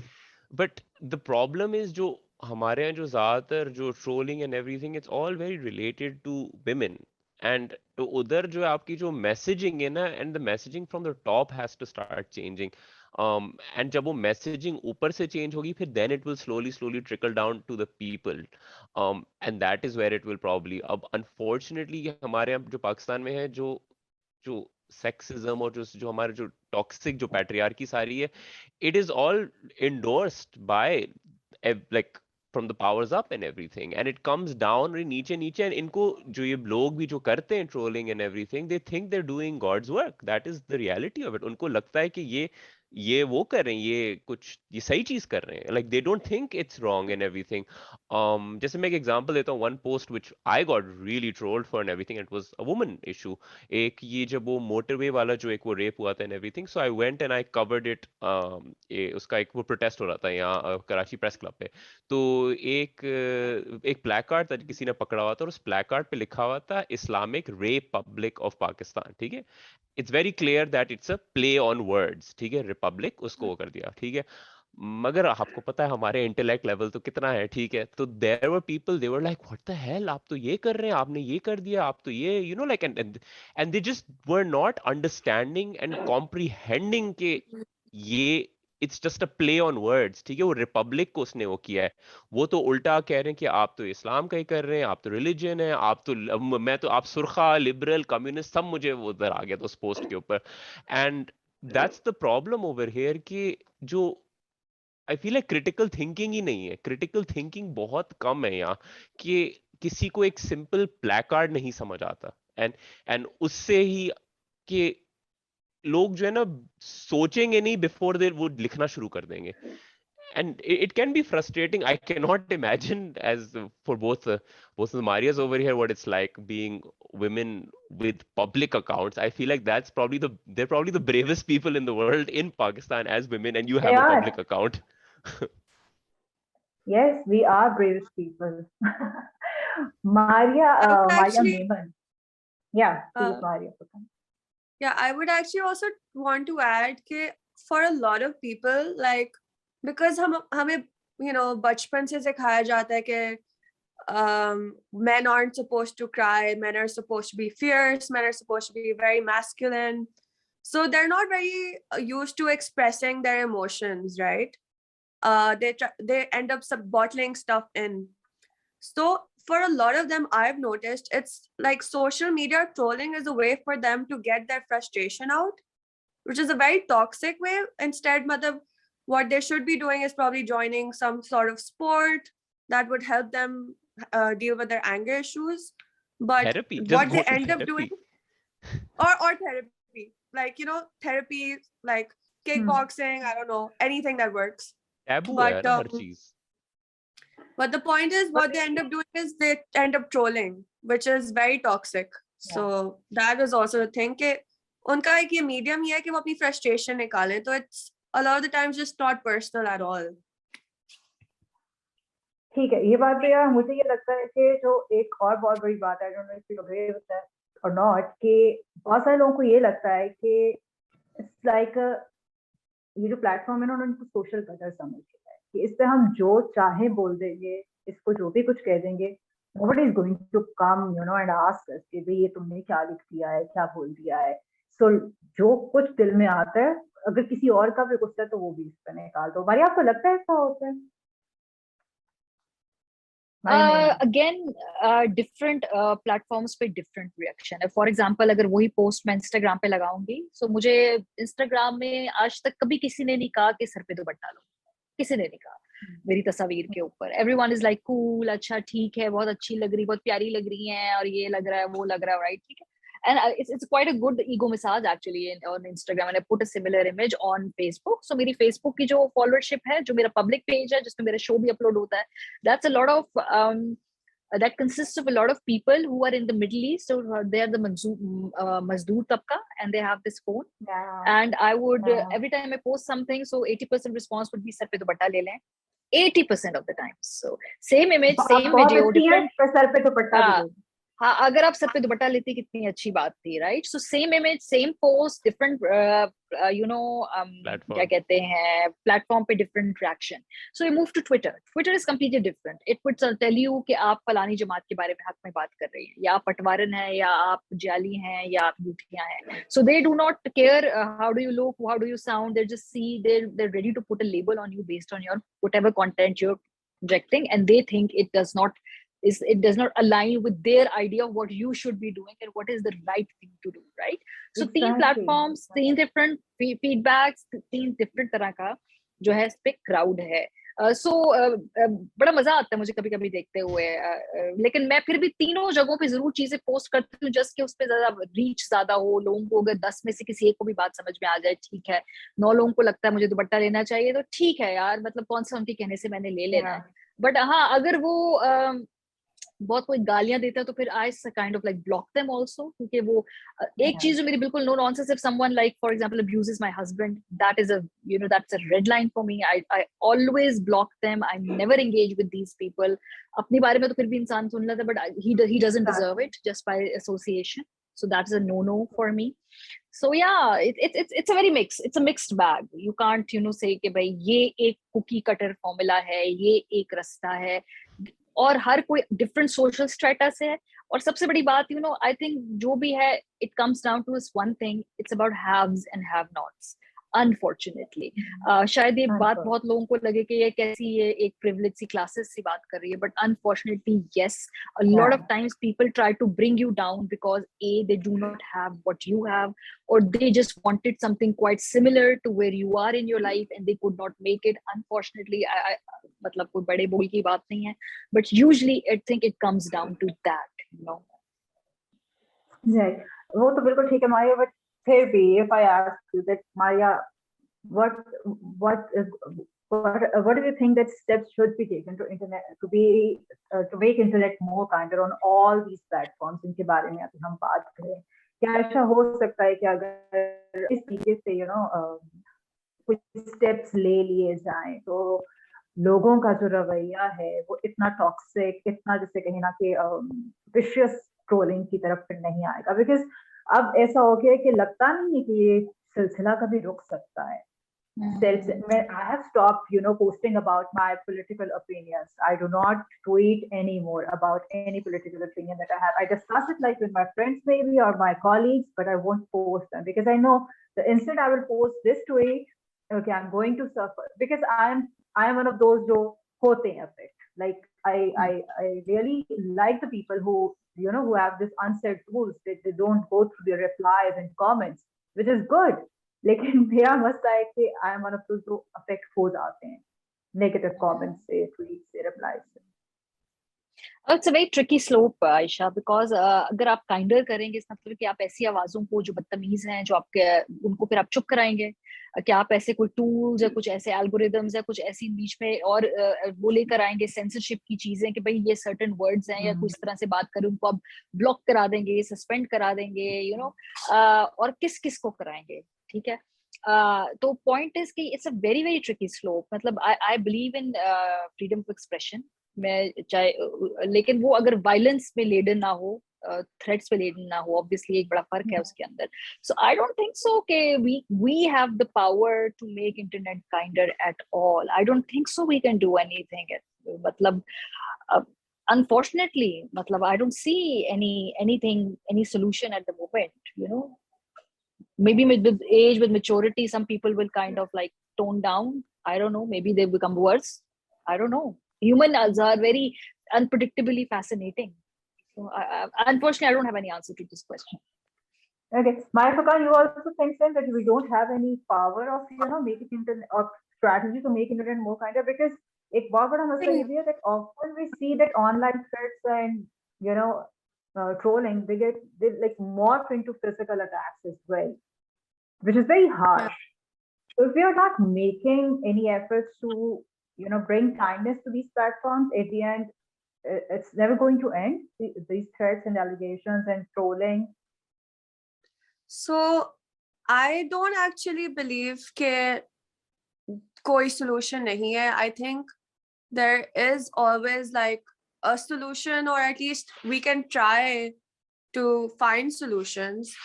but the problem is जो हमारे यहाँ जो ज्यादातर जो trolling and everything, it's all very related to women, and तो उधर जो आपकी जो messaging है ना, and the messaging from the top has to start changing, and जब वो messaging ऊपर से change होगी फिर then it will slowly trickle down to the people, and that is where it will probably, अब unfortunately ये हमारे यहाँ जो पाकिस्तान में है, जो जो सेक्सिज्म और जो हमारे जो टॉक्सिक जो पैट्रियार्की सारी है, it is all endorsed by like from the powers up and everything, and it comes down नीचे नीचे, and इनको जो ये लोग भी जो करते हैं trolling and everything, they think they're doing God's work. That is the reality of it. उनको लगता है कि ये वो कर रहे हैं, ये सही चीज कर रहे हैं, like they don't think it's wrong and everything. जैसे मैं एक एग्जांपल देता हूँ, one post which I got really trolled for and everything, it was a woman issue. एक ये जब वो मोटरवे वाला जो एक वो रेप हुआ था and everything, so I went and I covered it. उसका एक वो प्रोटेस्ट हो रहा था यहाँ कराची प्रेस क्लब पे, तो एक ब्लैक कार्ड था किसी ने पकड़ा हुआ था, और उस ब्लैक कार्ड पे लिखा हुआ था इस्लामिक रिपब्लिक ऑफ पाकिस्तान, ठीक है, it's very clear that it's a play on words, ठीक है, रिपब्लिक उसको वो कर दिया, ठीक है, मगर आपको पता है हमारे इंटेलेक्ट लेवल तो कितना है, ठीक है, तो there were people, they were like what the hell, आप तो ये कर रहे हैं, आपने ये कर दिया, आप तो ये you know like, and they just were not understanding and comprehending के ये it's just a play on words, ठीक है, वो रिपब्लिक को उसने वो किया है, वो तो उल्टा कह रहे हैं कि आप तो इस्लाम का ही कर रहे हैं, आप तो रिलीजन है, आप तो मैं तो आप सुरखा लिबरल कम्युनिस्ट सब मुझे वो उधर आ गया था उस पोस्ट के ऊपर, and that's the problem over here कि जो I feel like critical thinking ही नहीं है, क्रिटिकल थिंकिंग बहुत कम है यहाँ, कि किसी को एक सिंपल प्लेकार्ड नहीं समझ आता, एंड उससे ही कि लोग जो है ना सोचेंगे नहीं बिफोर दे वो लिखना शुरू कर देंगे, and it can be frustrating. I cannot imagine as for both the Marias over here what it's like being women with public accounts. I feel like they're probably the bravest people in the world in Pakistan as women, and you They have a are. public account. Yes, we are bravest people. Maria, I would Maria actually, Maiman. Yeah, please, uh, Maria. yeah, I would actually also want to add that for a lot of people, like, because हमें you know बचपन से सिखाया जाता है कि men aren't supposed to cry, men are supposed to be fierce, men are supposed to be very masculine, so they're not very used to expressing their emotions, right? They end up bottling stuff in. So for a lot of them, I've noticed it's like social media trolling is a way for them to get their frustration out, which is a very toxic way. Instead, what they should be doing is probably joining some sort of sport that would help them deal with their anger issues. But Therapy, just what go they to end up doing, therapy. or therapy, like, you know, therapy, like kickboxing, I don't know, anything that works. Taboo है But ना हर चीज. but the point is, what they end up doing is they end up trolling, which is very toxic. So that is also a thing कि उनका एक ये medium ही है कि वो अपनी frustration निकालें. So it's a lot of the times just not personal at all. ठीक है, ये बात तो यार मुझे ये लगता है कि जो एक और बहुत बड़ी बात है, I don't know if you agree with that or not, कि बहुत सारे लोगों को ये लगता है कि it's like ये जो प्लेटफॉर्म है ना, उन्होंने सोशल कल्चर समझ लिया है कि इस पे हम जो चाहे बोल देंगे, इसको जो भी कुछ कह देंगे, nobody is going to come, you know, and ask us कि भाई ये तुमने क्या लिख दिया है, क्या बोल दिया है. So जो कुछ दिल में आता है, अगर किसी और का भी गुस्सा है तो वो भी इस पे निकाल दो. मारिया, आपको लगता है ऐसा होता है? Again, different platforms पे different reaction है. For example, अगर वही post मैं Instagram पे लगाऊंगी, so मुझे Instagram में आज तक कभी किसी ने नहीं कहा कि सर पे दुपट्टा लो, किसी ने नहीं कहा मेरी तस्वीर के ऊपर. Everyone is like cool, अच्छा ठीक है, बहुत अच्छी लग रही, बहुत प्यारी लग रही है, और ये लग रहा है, वो लग रहा है, right? ठीक है. And it's quite a good ego massage actually on Instagram, and I put a similar image on Facebook. So मेरी Facebook की जो followership है, जो मेरा public page है, जिसमें मेरा show भी upload होता है, that's a lot of that consists of a lot of people who are in the Middle East, so they are the Mazdoor tabqa, and they have this phone. Yeah. And I would every time I post something, so 80% response would be sar pe dupatta le lein. 80% of the time. So same image, same video, different. Sir पे दुपट्टा हाँ, अगर आप sir पे दुपट्टा लेती कितनी अच्छी बात थी, right? So same image, same post, different क्या Platform. कहते हैं, प्लेटफॉर्म पे different reaction. So you move to Twitter. Twitter is completely different. It would tell you कि आप फलानी जमात के बारे में हक में बात कर रही हैं, या आप पटवारन हैं, या आप जाली हैं, या आप यूथियां हैं. So they do not care how do you look, how do you sound. They just see, they're ready to put a label on you based on your whatever content you're projecting, and they think it does not align with their idea of what you should be doing and what is the right thing to do, right? So तीन Exactly. platforms, तीन different feedbacks, तीन different तरह का जो है इस पे crowd है. बड़ा मजा आता है मुझे कभी कभी देखते हुए, लेकिन मैं फिर भी तीनों जगहों पे जरूर चीजें पोस्ट करती हूँ, जस्ट कि उस पे ज्यादा रीच ज्यादा हो, लोगों को अगर 10 में से किसी एक को भी बात समझ में आ जाए, ठीक है. 9 लोगों को लगता है मुझे दुपट्टा लेना चाहिए, तो ठीक है यार, मतलब कौन सा उनके कहने से मैंने ले लेना है. बट हाँ, अगर वो बहुत कोई गालियां देता है तो फिर I kind of like block them also, क्योंकि वो एक चीज जो मेरी बिल्कुल no nonsense, if someone like for example abuses my husband, that is that's a red line for me. I always block them. I never engage with these people. अपने बारे में तो फिर भी इंसान सुन लेता है, but he doesn't deserve it just by association. So that's a no for me. So yeah, it's a very it's a mixed bag. You can't say कि भाई ये एक cookie cutter formula है, ये एक रास्ता है, और हर कोई डिफरेंट सोशल स्ट्रेटा से है. और सबसे बड़ी बात आई थिंक जो भी है, it comes down to this one thing, it's about haves and have nots. Unfortunately शायद ये बात बहुत लोगों को लगे कि ये कैसी, ये एक प्रिविलेज सी क्लासेस सी बात कर रही है, but unfortunately yes, a lot of times people try to bring you down because they do not have what you have, or they just wanted something quite similar to where you are in your life and they could not make it. Unfortunately, I मतलब कोई बड़े बोल की बात नहीं है, but usually I think it comes down to that. Right. वो तो बिल्कुल ठीक है मारिया, but फिर भी if I ask you that Maria, what do you think that steps should be taken to make internet more kinder on all these platforms इनके बारे में अभी हम बात करें? क्या ऐसा हो सकता है कि अगर इस तरीके से कुछ स्टेप्स ले लिए जाएं तो लोगों का जो रवैया है वो इतना टॉक्सिक, इतना जिसे कहीं ना कि विशियस ट्रोलिंग की तरफ फिर नहीं आएगा? बिकॉज अब ऐसा हो गया है कि लगता नहीं है कि ये सिलसिला कभी रुक सकता है. I have stopped, posting about my political opinions. I do not tweet anymore about any political opinion that I have. I discuss it like with my friends maybe or my colleagues, but I won't post them because I know the instant I will post this tweet, okay, I'm going to suffer because I am one of those who hote hain affect. Like I really like the people who who have this unsaid rules that they don't go through their replies and comments, which is good. लेकिन मेरा मसला है कि I am one of those जो affect हो जाते हैं negative comments से, ट्वीट से, रिप्लाई से. It's a very tricky slope, Aisha, because अगर आप काइंडर करेंगे, इस मतलब कि आप ऐसी आवाजों को जो बदतमीज हैं, जो आपके, उनको फिर आप चुप कराएंगे. क्या आप ऐसे कोई टूल्स या कुछ ऐसे एल्गोरिदम्स या कुछ ऐसी बीच में और वो लेकर आएंगे सेंसरशिप की चीजें कि भाई ये सर्टेन वर्ड्स हैं या कुछ तरह से बात करें, उनको आप ब्लॉक करा देंगे, सस्पेंड करा देंगे, और किस किस को कराएंगे? ठीक है. तो पॉइंट इज कि it's a very very tricky slope. मतलब I believe in freedom of expression में, चाहे लेकिन वो अगर वायलेंस में लेडन ना हो, थ्रेट्स पे लेडन ना हो, ऑब्वियसली एक बड़ा फर्क है उसके अंदर. सो आई डोंट थिंक सो कि we have the power to make internet kinder at all. I don't think so we can do anything. मतलब unfortunately, मतलब I don't see any solution at the moment. Maybe with age, with maturity, some people will kind of like tone down. I don't know, maybe they become worse. I don't know. Humans are very unpredictably fascinating. So unfortunately, I don't have any answer to this question. Okay, Maya Furqan, you also think then that we don't have any power of making internet or strategy to make internet more kinder? Because एक बहुत बड़ा मसला ये भी है that often we see that online threats and trolling, they like morph into physical attacks as well, which is very harsh. So if we are not making any efforts to bring kindness to these platforms, at the end it's never going to end, these threats and allegations and trolling. So I don't actually believe कि कोई solution नहीं है. I think there is always like a solution, or at least we can try to find solutions,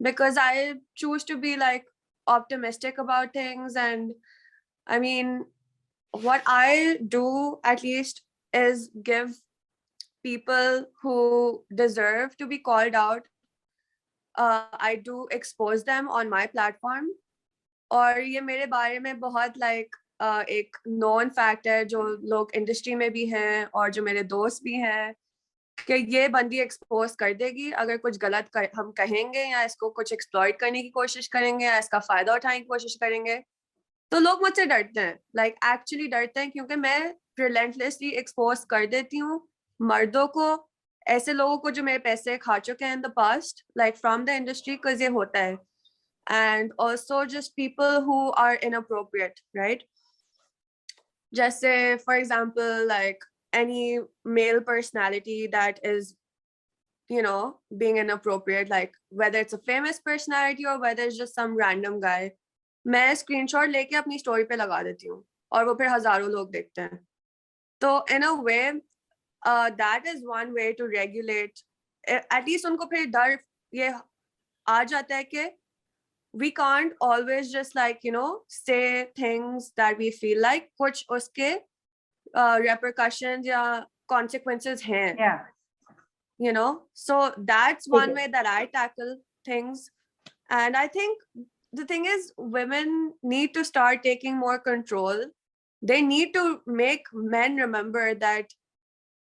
because I choose to be like optimistic about things. And I mean, what I do at least is give people who deserve to be called out. I do expose them on my platform. और ये मेरे बारे में बहुत like एक known fact है, जो लोग इंडस्ट्री में भी हैं और जो मेरे दोस्त भी हैं, कि ये बंदी एक्सपोज कर देगी अगर कुछ गलत हम कहेंगे या इसको कुछ एक्सप्लॉइट करने की कोशिश करेंगे या इसका फायदा उठाने की कोशिश करेंगे, तो लोग मुझसे डरते हैं, लाइक एक्चुअली डरते हैं, क्योंकि मैं रिलेंटलेसली एक्सपोज कर देती हूँ मर्दों को, ऐसे लोगों को जो मेरे पैसे खा चुके हैं in the past, like from the industry, because ये होता है. And also just people who are inappropriate, right? Just say, for example, like any male personality that is, you know, being inappropriate, like whether it's a famous personality or whether it's just some random guy, मैं screenshot लेके अपनी story पे लगा देती हूँ और वो फिर हजारों लोग देखते हैं. तो in a way, that is one way to regulate. At least उनको फिर डर ये आ जाता है कि we can't always just like, you know, say things that we feel like, कुछ उसके repercussions या consequences हैं. Yeah. You know, so that's one Okay. way that I tackle things. And I think the thing is, women need to start taking more control. They need to make men remember that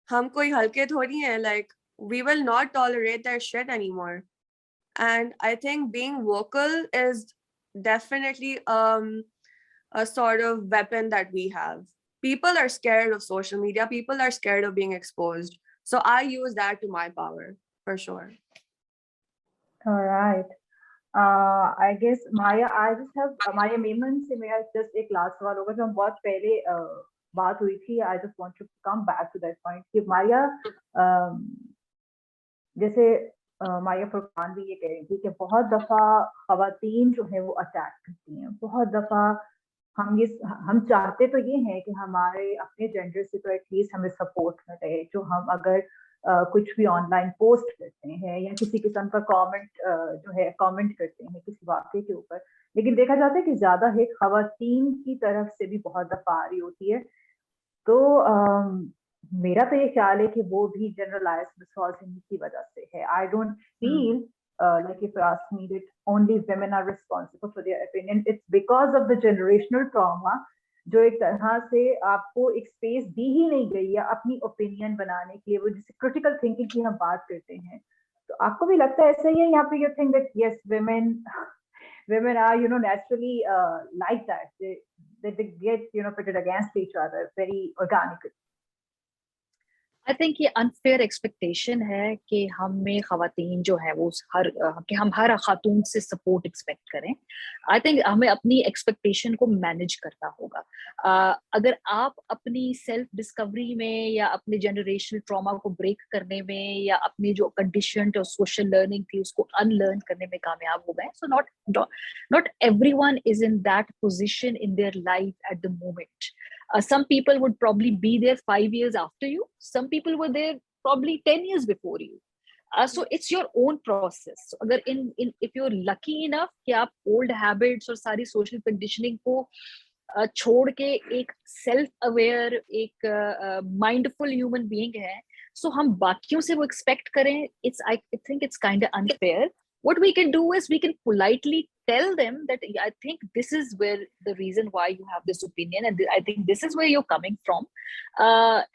हम कोई हल्के थोड़ी हैं, like we will not tolerate their shit anymore. And I think being vocal is definitely a sort of weapon that we have. People are scared of social media. People are scared of being exposed. So I use that to my power, for sure. All right. I guess Maya, I just have Maya Memon से मेरा just एक last सवाल होगा, जो हम बहुत पहले बात हुई थी. I just want to come back to that point कि Maya जैसे माया फुरकान भी ये कह रही थी कि बहुत दफा खवातीन जो है वो अटैक करती हैं. बहुत दफा हम चाहते तो ये हैं कि हमारे अपने जेंडर से तो एटलीस्ट हमें सपोर्ट मिले, जो हम अगर कुछ भी ऑनलाइन पोस्ट करते हैं या किसी किस्म का कमेंट करते हैं किसी वाक्य के ऊपर, लेकिन देखा जाता है कि ज्यादा हिट खवातीन की तरफ से भी बहुत दफा आ रही होती है. तो मेरा तो ये ख्याल है कि वो भी जनरलाइज्ड मिसोजिनी की वजह से है. I don't feel like if you ask me that only women are responsible for their opinion. It's because of the generational trauma जो एक तरह से आपको एक स्पेस दी ही नहीं गई है अपनी ओपिनियन बनाने के लिए. वो जिसे क्रिटिकल थिंकिंग की हम बात करते हैं, तो आपको भी लगता है ऐसा ही है यहाँ पे? You think that yes women are, you know, naturally like that, they get, you know, pitted against each other very organically. I think ये अनफेयर एक्सपेक्टेशन है कि हमें खवातीन जो है वो कि हम हर खातून से सपोर्ट एक्सपेक्ट करें. आई थिंक हमें अपनी एक्सपेक्टेशन को मैनेज करना होगा. अगर आप अपनी सेल्फ डिस्कवरी में या अपने जनरेशनल ट्रॉमा को ब्रेक करने में या अपनी जो कंडीशन्ड और सोशल लर्निंग थी उसको अनलर्न करने में कामयाब हो गए, so not everyone is in that position in their life at the moment. Some people would probably be there 5 years after you. Some people were there probably 10 years before you. So it's your own process. So अगर if you're lucky enough कि आप old habits और सारी social conditioning को छोड़ के एक self aware, एक mindful human being है, so हम बाकियों से वो expect करें, I think it's kind of unfair. What we can do is we can politely tell them that I think this is where the reason why you have this opinion, and I think this is where you're coming from,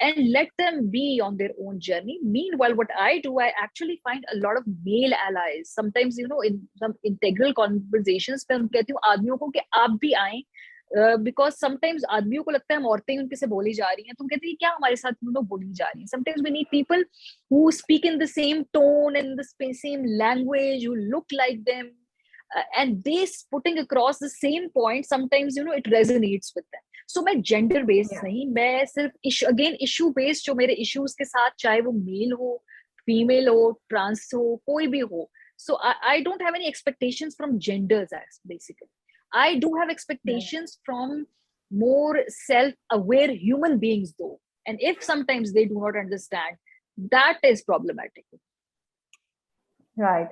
and let them be on their own journey. Meanwhile, what I do, I actually find a lot of male allies. Sometimes, you know, in some integral conversations, मैं कहती हूँ आदमियों को कि आप भी आएं, because sometimes आदमियों को लगता है हम औरतें उनके से बोली जा रही हैं, तुम कहती है क्या हमारे साथ लोग बोली जा रही हैं. Sometimes we need people who speak in the same tone and the same language, who look like them, and they putting across the same point. Sometimes, you know, it resonates with them. So मैं gender based नहीं, मैं सिर्फ again issue based जो मेरे issues के साथ, चाहे वो male हो, female हो, trans हो, कोई भी हो. So I don't have any expectations from genders basically. I do have expectations from more self-aware human beings though. And if sometimes they do not understand, that is problematic. Right.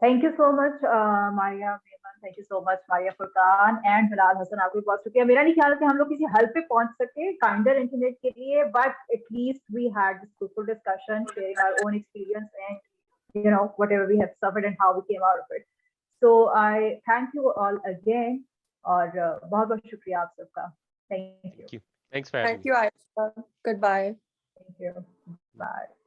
Thank you so much, Maria Mehman. Thank you so much, Maria Furqan and Bilal Hassan. आपको बहुत शुक्रिया. मेरा नहीं ख्याल कि हम लोग किसी हल पे पहुंच सके kinder internet के लिए, but at least we had this fruitful discussion, sharing our own experience and whatever we have suffered and how we came out of it. So I thank you all again. और बहुत बहुत शुक्रिया आप सबका. Thank you. Thank you. Thanks for having me. Thank you, Aisha. Goodbye. Thank you. Bye.